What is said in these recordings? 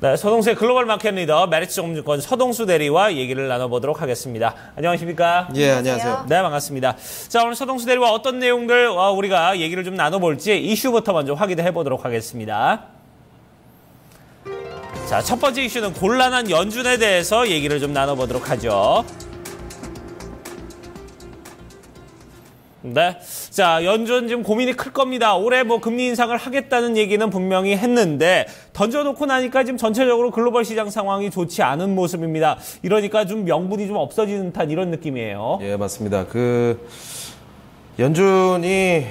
네, 서동수의 글로벌 마켓 리더 메리츠증권 서동수 대리와 얘기를 나눠보도록 하겠습니다. 안녕하십니까? 예, 안녕하세요. 네, 반갑습니다. 자, 오늘 서동수 대리와 어떤 내용들 우리가 얘기를 좀 나눠볼지 이슈부터 먼저 확인해 보도록 하겠습니다. 자, 첫 번째 이슈는 곤란한 연준에 대해서 얘기를 좀 나눠보도록 하죠. 네. 자, 연준 지금 고민이 클 겁니다. 올해 뭐 금리 인상을 하겠다는 얘기는 분명히 했는데 던져놓고 나니까 지금 전체적으로 글로벌 시장 상황이 좋지 않은 모습입니다. 이러니까 좀 명분이 좀 없어지는 듯한 이런 느낌이에요. 예, 맞습니다. 연준이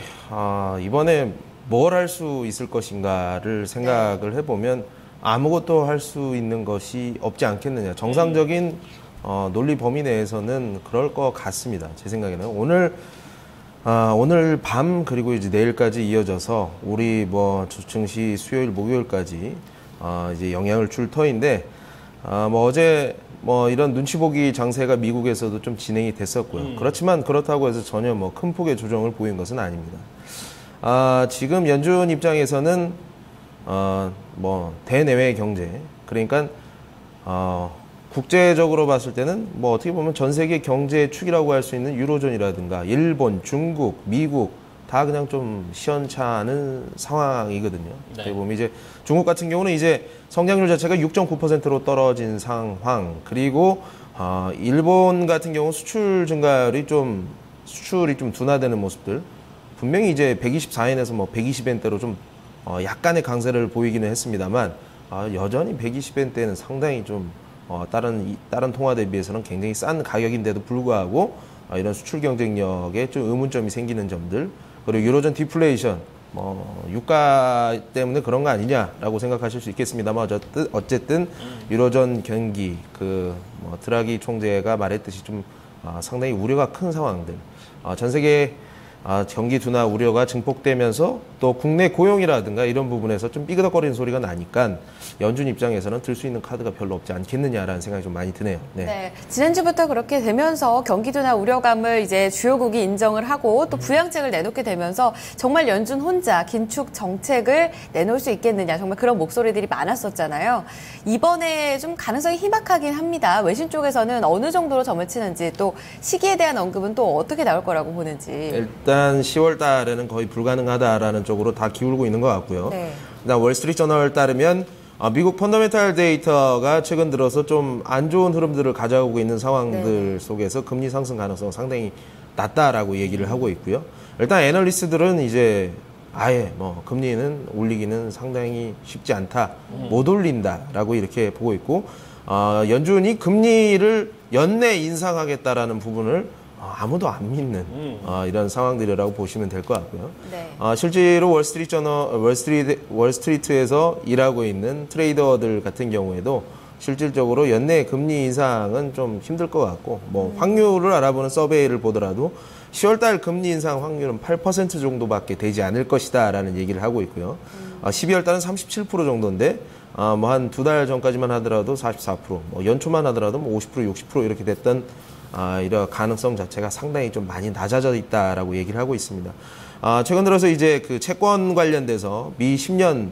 이번에 뭘 할 수 있을 것인가를 생각을 해보면 아무것도 할 수 있는 것이 없지 않겠느냐. 정상적인 논리 범위 내에서는 그럴 것 같습니다. 제 생각에는 오늘 밤 그리고 이제 내일까지 이어져서 우리 증시 수요일 목요일까지 이제 영향을 줄 터인데 어제 이런 눈치 보기 장세가 미국에서도 좀 진행이 됐었고요. 그렇지만 그렇다고 해서 전혀 큰 폭의 조정을 보인 것은 아닙니다. 지금 연준 입장에서는 대내외 경제, 그러니까 국제적으로 봤을 때는 어떻게 보면 전 세계 경제의 축이라고 할 수 있는 유로존이라든가 일본, 중국, 미국 다 그냥 좀 시원찮은 상황이거든요. 네. 어떻게 보면 이제 중국 같은 경우는 이제 성장률 자체가 6.9%로 떨어진 상황, 그리고 일본 같은 경우 수출이 좀 둔화되는 모습들, 분명히 이제 124엔에서 120엔대로 좀 약간의 강세를 보이기는 했습니다만 여전히 120엔대는 상당히 좀 다른 통화 대비해서는 굉장히 싼 가격인데도 불구하고 이런 수출 경쟁력에 좀 의문점이 생기는 점들, 그리고 유로존 디플레이션, 유가 때문에 그런 거 아니냐라고 생각하실 수 있겠습니다만 어쨌든 유로존 경기 드라기 총재가 말했듯이 좀 상당히 우려가 큰 상황들, 전 세계 경기 둔화 우려가 증폭되면서 또 국내 고용이라든가 이런 부분에서 좀 삐그덕거리는 소리가 나니까 연준 입장에서는 들 수 있는 카드가 별로 없지 않겠느냐라는 생각이 좀 많이 드네요. 네. 지난주부터 그렇게 되면서 경기 둔화 우려감을 이제 주요국이 인정을 하고 또 부양책을 내놓게 되면서 정말 연준 혼자 긴축 정책을 내놓을 수 있겠느냐, 정말 그런 목소리들이 많았었잖아요. 이번에 좀 가능성이 희박하긴 합니다. 외신 쪽에서는 어느 정도로 점을 치는지, 또 시기에 대한 언급은 또 어떻게 나올 거라고 보는지. 일단 10월 달에는 거의 불가능하다라는 쪽으로 다 기울고 있는 것 같고요. 네. 일단 월스트리트저널 따르면 미국 펀더멘탈 데이터가 최근 들어서 좀 안 좋은 흐름들을 가져오고 있는 상황들 속에서 금리 상승 가능성 상당히 낮다라고 얘기를 하고 있고요. 일단 애널리스트들은 이제 아예 금리는 올리기는 상당히 쉽지 않다, 못 올린다라고 이렇게 보고 있고, 연준이 금리를 연내 인상하겠다라는 부분을 아무도 안 믿는 이런 상황들이라고 보시면 될 것 같고요. 네. 실제로 월스트리트에서 일하고 있는 트레이더들 같은 경우에도 실질적으로 연내 금리 인상은 좀 힘들 것 같고, 확률을 알아보는 서베이를 보더라도 10월달 금리 인상 확률은 8% 정도밖에 되지 않을 것이다라는 얘기를 하고 있고요. 12월달은 37% 정도인데 한 두 달 전까지만 하더라도 44%, 연초만 하더라도 50%, 60% 이렇게 됐던 이런 가능성 자체가 상당히 좀 많이 낮아져 있다라고 얘기를 하고 있습니다. 최근 들어서 이제 채권 관련돼서 미 10년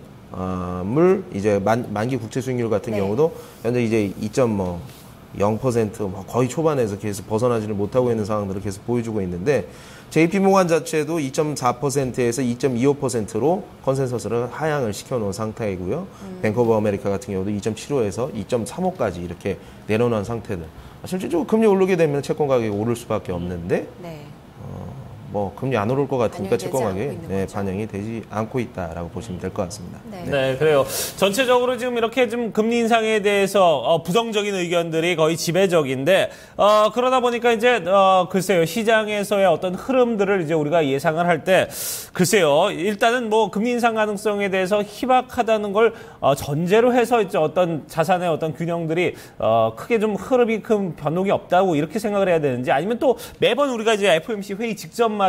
물 이제 만기 국채 수익률 같은 경우도 현재 이제 2.0% 거의 초반에서 계속 벗어나지를 못하고 있는 상황들을 계속 보여주고 있는데, JP모간 자체도 2.4%에서 2.25%로 컨센서스를 하향을 시켜놓은 상태이고요. 뱅크 오브 아메리카 같은 경우도 2.75에서 2.35까지 이렇게 내려놓은 상태들. 실질적으로 금리 오르게 되면 채권 가격이 오를 수밖에 없는데, 금리 안 오를 것 같으니까 채권 가격이 반영이 되지 않고 있다라고 보시면 될 것 같습니다. 네, 그래요. 전체적으로 지금 이렇게 좀 금리 인상에 대해서 부정적인 의견들이 거의 지배적인데, 그러다 보니까 이제 글쎄요, 시장에서의 어떤 흐름들을 이제 우리가 예상을 할 때, 글쎄요, 일단은 금리 인상 가능성에 대해서 희박하다는 걸 전제로 해서 이제 어떤 자산의 어떤 균형들이 크게 좀 흐름이 큰 변동이 없다고 이렇게 생각을 해야 되는지, 아니면 또 매번 우리가 이제 FOMC 회의 직전마다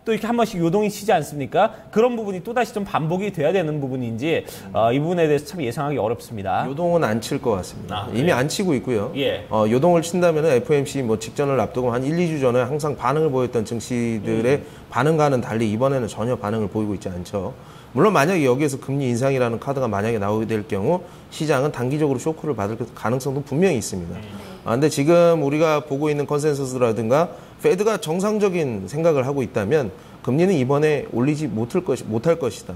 또 이렇게 한 번씩 요동이 치지 않습니까? 그런 부분이 또다시 좀 반복이 돼야 되는 부분인지 이 부분에 대해서 참 예상하기 어렵습니다. 요동은 안 칠 것 같습니다. 이미 안 치고 있고요. 예. 요동을 친다면 FOMC 직전을 앞두고 한 1, 2주 전에 항상 반응을 보였던 증시들의 반응과는 달리 이번에는 전혀 반응을 보이고 있지 않죠. 물론 만약에 여기에서 금리 인상이라는 카드가 만약에 나오게 될 경우 시장은 단기적으로 쇼크를 받을 가능성도 분명히 있습니다. 근데 지금 우리가 보고 있는 컨센서스라든가 페드가 정상적인 생각을 하고 있다면 금리는 이번에 올리지 못할 것이다.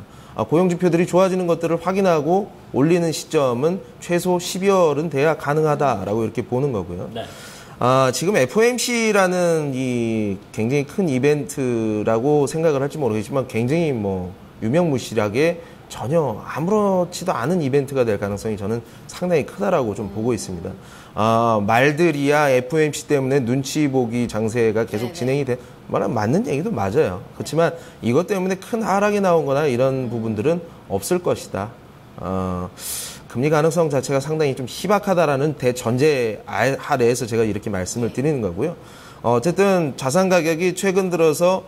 고용지표들이 좋아지는 것들을 확인하고 올리는 시점은 최소 12월은 돼야 가능하다라고 이렇게 보는 거고요. 네. 지금 FOMC라는 이 굉장히 큰 이벤트라고 생각을 할지 모르겠지만 굉장히 뭐 유명무실하게 전혀 아무렇지도 않은 이벤트가 될 가능성이 저는 상당히 크다라고 좀 보고 있습니다. 말들이야 FOMC 때문에 눈치 보기 장세가 계속 진행이 돼. 맞는 얘기도 맞아요. 그렇지만 이것 때문에 큰 하락이 나온 거나 이런 부분들은 없을 것이다. 금리 가능성 자체가 상당히 좀 희박하다라는 대전제 하에서 제가 이렇게 말씀을 드리는 거고요. 어쨌든 자산 가격이 최근 들어서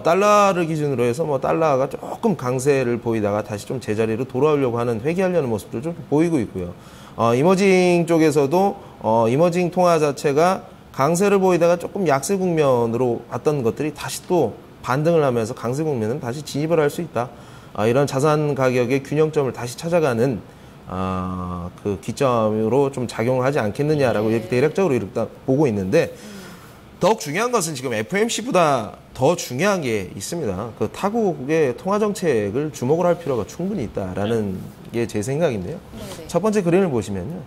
달러를 기준으로 해서 뭐 달러가 조금 강세를 보이다가 다시 좀 제자리로 돌아오려고 하는 회귀하려는 모습도 좀 보이고 있고요. 이머징 쪽에서도 이머징 통화 자체가 강세를 보이다가 조금 약세 국면으로 왔던 것들이 다시 또 반등을 하면서 강세 국면은 다시 진입을 할 수 있다. 이런 자산 가격의 균형점을 다시 찾아가는 그 기점으로 좀 작용을 하지 않겠느냐라고 이렇게 대략적으로 이렇게 보고 있는데 더욱 중요한 것은 지금 FOMC보다 더 중요한 게 있습니다. 그 타국의 통화 정책을 주목을 할 필요가 충분히 있다라는 게 제 생각인데요. 첫 번째 그림을 보시면요.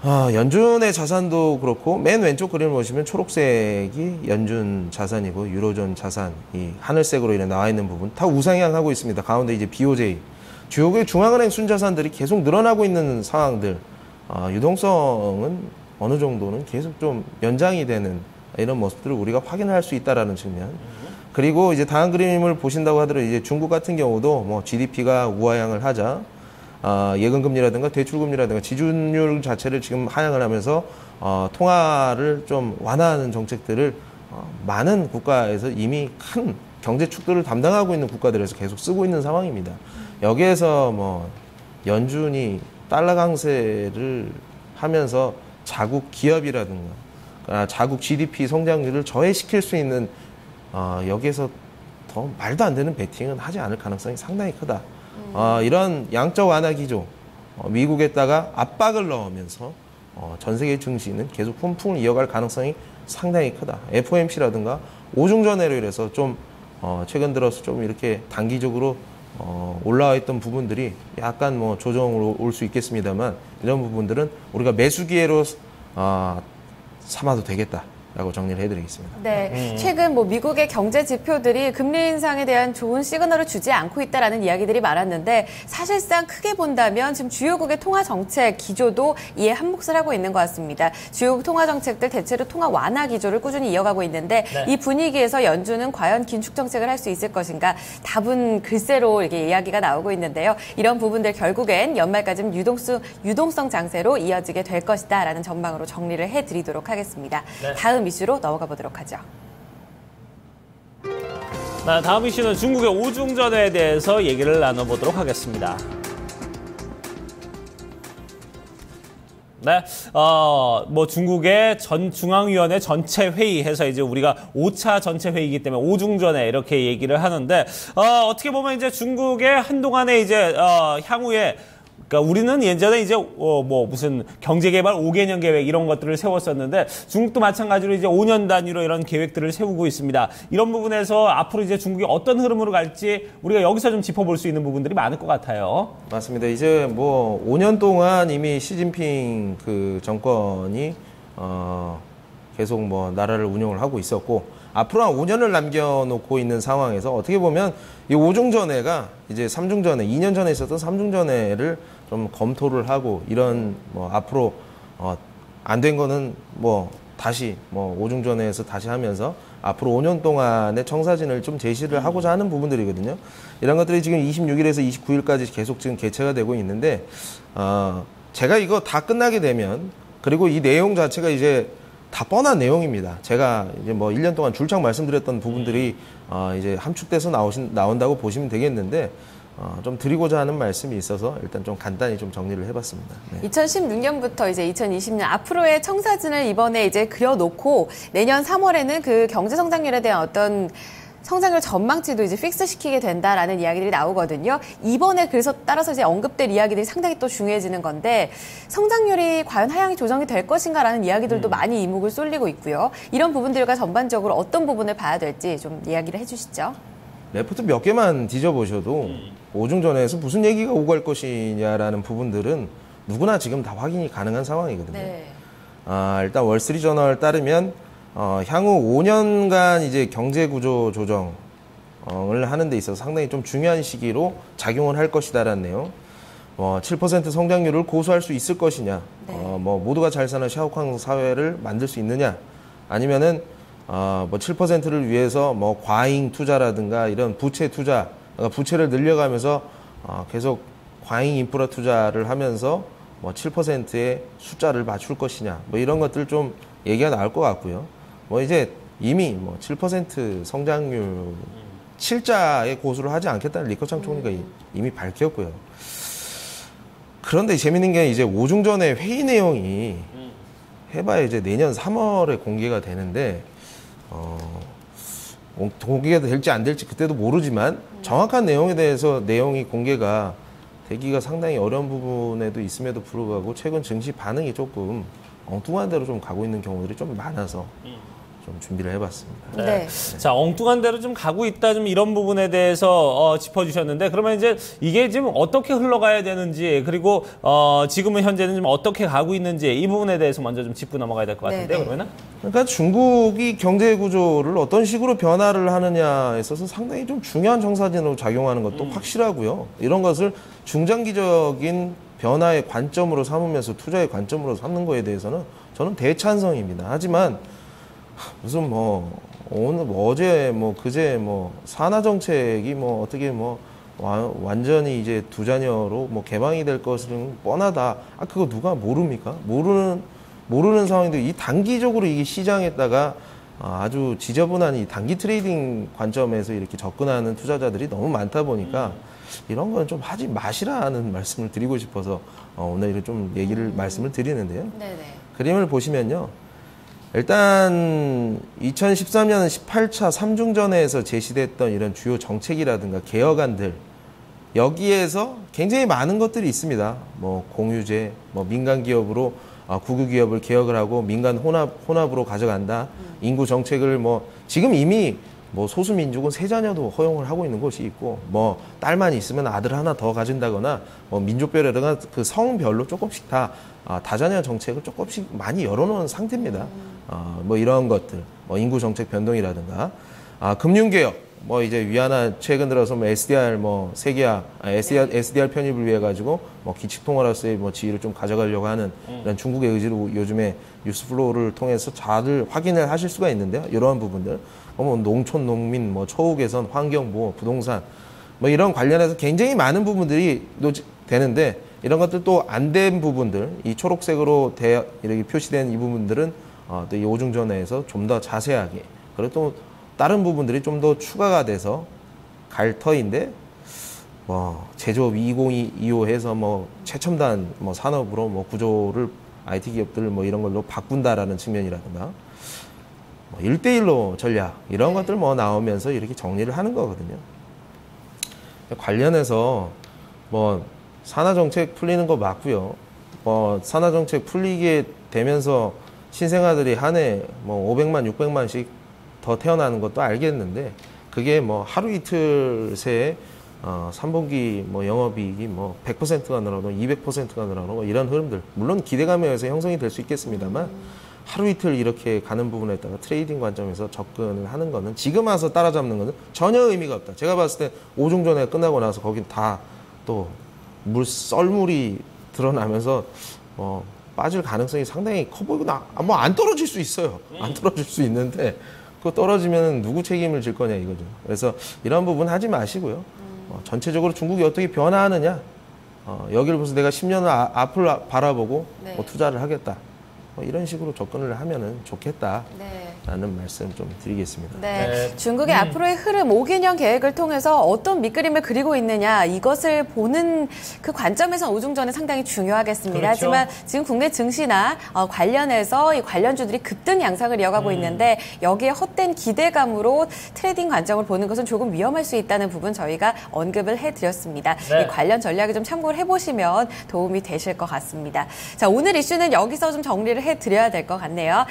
연준의 자산도 그렇고 맨 왼쪽 그림을 보시면 초록색이 연준 자산이고 유로존 자산, 이 하늘색으로 이렇게 나와 있는 부분 다 우상향하고 있습니다. 가운데 이제 BOJ, 주요국의 중앙은행 순자산들이 계속 늘어나고 있는 상황들, 유동성은 어느 정도는 계속 좀 연장이 되는 이런 모습들을 우리가 확인할 수 있다라는 측면. 그리고 이제 다음 그림을 보신다고 하더라도 이제 중국 같은 경우도 뭐 GDP가 우하향을 하자, 예금금리라든가 대출금리라든가 지준율 자체를 지금 하향을 하면서 통화를 좀 완화하는 정책들을 많은 국가에서 이미 큰 경제 축들을 담당하고 있는 국가들에서 계속 쓰고 있는 상황입니다. 여기에서 뭐 연준이 달러 강세를 하면서 자국 기업이라든가 자국 GDP 성장률을 저해시킬 수 있는 여기에서 더 말도 안 되는 베팅은 하지 않을 가능성이 상당히 크다. 이런 양적 완화 기조, 미국에다가 압박을 넣으면서 전 세계 증시는 계속 훈풍을 이어갈 가능성이 상당히 크다. FOMC라든가 오중전해로 인해서 좀 최근 들어서 좀 이렇게 단기적으로 올라와 있던 부분들이 약간 뭐 조정으로 올 수 있겠습니다만 이런 부분들은 우리가 매수 기회로 삼아도 되겠다라고 정리를 해드리겠습니다. 네, 최근 뭐 미국의 경제 지표들이 금리 인상에 대한 좋은 시그널을 주지 않고 있다라는 이야기들이 많았는데 사실상 크게 본다면 지금 주요국의 통화 정책 기조도 이에 한몫을 하고 있는 것 같습니다. 주요국 통화 정책들 대체로 통화 완화 기조를 꾸준히 이어가고 있는데 네. 이 분위기에서 연준은 과연 긴축 정책을 할 수 있을 것인가? 답은 글쎄로 이렇게 이야기가 나오고 있는데요. 이런 부분들 결국엔 연말까지는 유동성 장세로 이어지게 될 것이다라는 전망으로 정리를 해드리도록 하겠습니다. 네. 다음 이슈로 넘어가 보도록 하죠. 네, 다음 이슈는 중국의 오중전에 대해서 얘기를 나눠보도록 하겠습니다. 네, 뭐 중국의 전 중앙위원회 전체 회의해서 이제 우리가 5차 전체 회의이기 때문에 오중전에 이렇게 얘기를 하는데 어떻게 보면 이제 중국의 한동안에 이제 향후에 그러니까 우리는 예전에 이제 뭐 무슨 경제개발 5개년 계획 이런 것들을 세웠었는데 중국도 마찬가지로 이제 5년 단위로 이런 계획들을 세우고 있습니다. 이런 부분에서 앞으로 이제 중국이 어떤 흐름으로 갈지 우리가 여기서 좀 짚어볼 수 있는 부분들이 많을 것 같아요. 맞습니다. 이제 뭐 5년 동안 이미 시진핑 그 정권이 계속 뭐 나라를 운영을 하고 있었고 앞으로 한 5년을 남겨놓고 있는 상황에서 어떻게 보면 이 5중전회가 이제 3중전회, 2년 전에 있었던 3중전회를 좀 검토를 하고 이런 뭐 앞으로 안 된 거는 뭐 다시 뭐 5중전회에서 다시 하면서 앞으로 5년 동안의 청사진을 좀 제시를 하고자 하는 부분들이거든요. 이런 것들이 지금 26일에서 29일까지 계속 지금 개최가 되고 있는데 제가 이거 다 끝나게 되면 그리고 이 내용 자체가 이제 다 뻔한 내용입니다. 제가 이제 뭐 1년 동안 줄창 말씀드렸던 부분들이 이제 함축돼서 나온다고 보시면 되겠는데 좀 드리고자 하는 말씀이 있어서 일단 좀 간단히 좀 정리를 해봤습니다. 네. 2016년부터 이제 2020년 앞으로의 청사진을 이번에 이제 그려놓고 내년 3월에는 그 경제 성장률에 대한 어떤 성장률 전망치도 이제 픽스시키게 된다라는 이야기들이 나오거든요. 이번에 그래서 따라서 이제 언급될 이야기들이 상당히 또 중요해지는 건데 성장률이 과연 하향이 조정이 될 것인가라는 이야기들도 많이 이목을 쏠리고 있고요. 이런 부분들과 전반적으로 어떤 부분을 봐야 될지 좀 이야기를 해주시죠. 레포트 몇 개만 뒤져보셔도 오중전에서 무슨 얘기가 오갈 것이냐라는 부분들은 누구나 지금 다 확인이 가능한 상황이거든요. 네. 일단 월스트리트저널 따르면 향후 5년간 이제 경제 구조 조정을 하는 데 있어서 상당히 좀 중요한 시기로 작용을 할 것이다라는 내용. 7% 성장률을 고수할 수 있을 것이냐, 네. 모두가 잘 사는 샤오캉 사회를 만들 수 있느냐, 아니면은 7%를 위해서 과잉 투자라든가 이런 부채 투자, 그러니까 부채를 늘려가면서 계속 과잉 인프라 투자를 하면서 7%의 숫자를 맞출 것이냐, 이런 것들 좀 얘기가 나올 것 같고요. 이제 이미 7% 성장률 7자의 고수를 하지 않겠다는 리커창 총리가 이미 밝혔고요. 그런데 재밌는 게 이제 오중전의 회의 내용이 해봐야 이제 내년 3월에 공개가 되는데, 공개가 될지 안 될지 그때도 모르지만 정확한 내용에 대해서 내용이 공개가 되기가 상당히 어려운 부분에도 있음에도 불구하고 최근 증시 반응이 조금 엉뚱한 대로 좀 가고 있는 경우들이 좀 많아서 좀 준비를 해봤습니다. 네. 자, 엉뚱한 대로 좀 가고 있다, 좀 이런 부분에 대해서 짚어주셨는데, 그러면 이제 이게 지금 어떻게 흘러가야 되는지, 그리고 지금은 현재는 좀 어떻게 가고 있는지, 이 부분에 대해서 먼저 좀 짚고 넘어가야 될 것 같은데, 네네. 그러면은? 그러니까 중국이 경제 구조를 어떤 식으로 변화를 하느냐에 있어서 상당히 좀 중요한 정사진으로 작용하는 것도 확실하고요. 이런 것을 중장기적인 변화의 관점으로 삼으면서 투자의 관점으로 삼는 거에 대해서는 저는 대찬성입니다. 하지만 무슨 오늘 어제 그제 산하 정책이 어떻게 완전히 이제 두 자녀로 개방이 될 것은 뻔하다. 그거 누가 모릅니까? 모르는 상황인데 이 단기적으로 이게 시장에다가 아주 지저분한 이 단기 트레이딩 관점에서 이렇게 접근하는 투자자들이 너무 많다 보니까 이런 건 좀 하지 마시라는 말씀을 드리고 싶어서 오늘 이렇게 좀 말씀을 드리는데요. 네네. 그림을 보시면요. 일단 2013년 18차 삼중전에서 제시됐던 이런 주요 정책이라든가 개혁안들, 여기에서 굉장히 많은 것들이 있습니다. 공유제, 민간 기업으로 국유 기업을 개혁을 하고 민간 혼합으로 가져간다. 인구 정책을 지금 이미 소수민족은 세 자녀도 허용을 하고 있는 곳이 있고, 딸만 있으면 아들 하나 더 가진다거나, 민족별이라든가 그 성별로 조금씩 다자녀 정책을 조금씩 많이 열어놓은 상태입니다. 이런 것들, 인구 정책 변동이라든가, 금융개혁, 이제 위안화 최근 들어서 SDR SDR 편입을 위해 가지고 기축통화로서의 지위를 좀 가져가려고 하는 이런 중국의 의지로 요즘에 뉴스플로우를 통해서 잘 확인을 하실 수가 있는데요. 이러한 부분들, 농촌, 농민, 초우 개선, 환경보호, 부동산, 이런 관련해서 굉장히 많은 부분들이 되는데, 이런 것들 또 안 된 부분들, 이 초록색으로 이렇게 표시된 이 부분들은 또 이 오중전에서 좀 더 자세하게, 그리고 또 다른 부분들이 좀 더 추가가 돼서 갈 터인데, 제조업 2025 해서 최첨단 산업으로 구조를 IT 기업들 이런 걸로 바꾼다라는 측면이라든가, 1대1로 전략, 이런 것들 나오면서 이렇게 정리를 하는 거거든요. 관련해서 산하정책 풀리는 거 맞고요. 산하정책 풀리게 되면서 신생아들이 한 해 500만, 600만씩 더 태어나는 것도 알겠는데, 그게 하루 이틀 새에 3분기 영업이익이 100%가 늘어나고 200%가 늘어나고 이런 흐름들, 물론 기대감에 의해서 형성이 될 수 있겠습니다만, 하루 이틀 이렇게 가는 부분에다가 트레이딩 관점에서 접근을 하는 거는, 지금 와서 따라잡는 거는 전혀 의미가 없다. 제가 봤을 때 오중전에 끝나고 나서 거긴 다 또 썰물이 드러나면서 빠질 가능성이 상당히 커 보이고, 안 떨어질 수 있어요. 안 떨어질 수 있는데, 그거 떨어지면 누구 책임을 질 거냐 이거죠. 그래서 이런 부분 하지 마시고요. 전체적으로 중국이 어떻게 변화하느냐, 여기를 보면서 내가 10년을 앞을 바라보고 네. 투자를 하겠다. 이런 식으로 접근을 하면은 좋겠다라는 네. 말씀 좀 드리겠습니다. 네. 네. 중국의 앞으로의 흐름 5개년 계획을 통해서 어떤 밑그림을 그리고 있느냐 이것을 보는 그 관점에서 오중전은 상당히 중요하겠습니다. 그렇죠. 하지만 지금 국내 증시나 관련해서 이 관련주들이 급등 양상을 이어가고 있는데 여기에 헛된 기대감으로 트레이딩 관점을 보는 것은 조금 위험할 수 있다는 부분 저희가 언급을 해드렸습니다. 네. 이 관련 전략을 좀 참고를 해보시면 도움이 되실 것 같습니다. 자, 오늘 이슈는 여기서 좀 정리를 해드려야 될 것 같네요.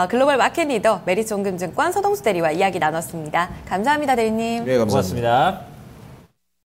글로벌 마켓 리더 메리츠온금증권 서동수 대리와 이야기 나눴습니다. 감사합니다, 대리님. 네, 감사합니다. 고맙습니다.